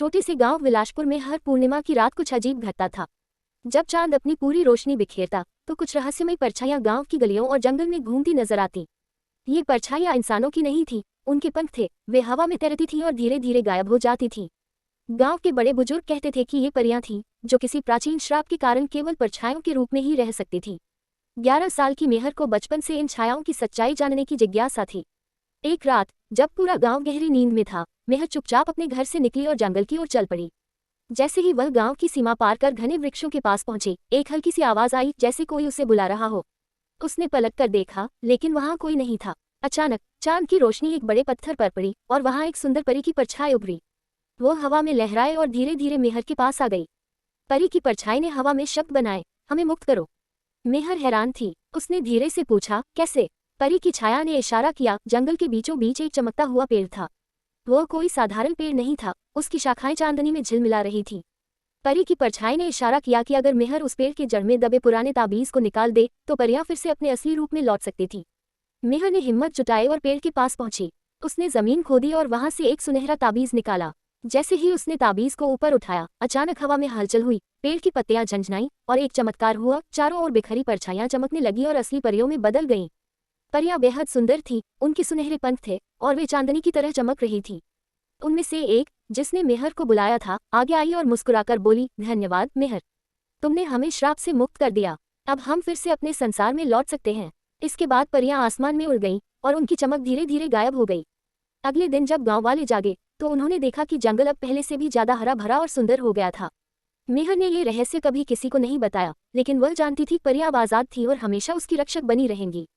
छोटे से गांव विलासपुर में हर पूर्णिमा की रात कुछ अजीब घटता था। जब चांद अपनी पूरी रोशनी बिखेरता तो कुछ रहस्यमय परछाइयां गांव की गलियों और जंगल में घूमती नजर आती। ये परछाइयां इंसानों की नहीं थी, उनके पंख थे। वे हवा में तैरती थीं और धीरे धीरे गायब हो जाती थीं। गांव के बड़े बुजुर्ग कहते थे कि ये परियां थीं जो किसी प्राचीन श्राप के कारण केवल परछाइयों के रूप में ही रह सकती थी। 11 साल की मेहर को बचपन से इन छायाओं की सच्चाई जानने की जिज्ञासा थी। एक रात जब पूरा गांव गहरी नींद में था, मेहर चुपचाप अपने घर से निकली और जंगल की ओर चल पड़ी। जैसे ही वह गांव की सीमा पार कर घने वृक्षों के पास पहुंची, एक हल्की सी आवाज आई, जैसे कोई उसे बुला रहा हो। उसने पलट कर देखा, लेकिन वहां कोई नहीं था। अचानक चांद की रोशनी एक बड़े पत्थर पर पड़ी और वहां एक सुंदर परी की परछाई उभरी। वो हवा में लहराए और धीरे धीरे मेहर के पास आ गई। परी की परछाई ने हवा में शब्द बनाए, हमें मुक्त करो। मेहर हैरान थी। उसने धीरे से पूछा, कैसे? परी की छाया ने इशारा किया। जंगल के बीचों बीच एक चमकता हुआ पेड़ था। वह कोई साधारण पेड़ नहीं था, उसकी शाखाएं चांदनी में झिलमिला रही थी। परी की परछाई ने इशारा किया कि अगर मेहर उस पेड़ के जड़ में दबे पुराने ताबीज को निकाल दे तो परियां फिर से अपने असली रूप में लौट सकती थी। मेहर ने हिम्मत जुटाई और पेड़ के पास पहुंची। उसने जमीन खोदी और वहां से एक सुनहरा ताबीज निकाला। जैसे ही उसने ताबीज को ऊपर उठाया, अचानक हवा में हलचल हुई, पेड़ की पत्तियां झंझनाई और एक चमत्कार हुआ। चारों ओर बिखरी परछाइयां चमकने लगी और असली परियों में बदल गईं। परियां बेहद सुंदर थीं, उनके सुनहरे पंख थे और वे चांदनी की तरह चमक रही थीं। उनमें से एक, जिसने मेहर को बुलाया था, आगे आई और मुस्कुराकर बोली, धन्यवाद मेहर, तुमने हमें श्राप से मुक्त कर दिया। अब हम फिर से अपने संसार में लौट सकते हैं। इसके बाद परियां आसमान में उड़ गईं और उनकी चमक धीरे धीरे गायब हो गई। अगले दिन जब गांव वाले जागे तो उन्होंने देखा कि जंगल अब पहले से भी ज्यादा हरा भरा और सुंदर हो गया था। मेहर ने ये रहस्य कभी किसी को नहीं बताया, लेकिन वह जानती थी परियां अब आजाद थी और हमेशा उसकी रक्षक बनी रहेंगी।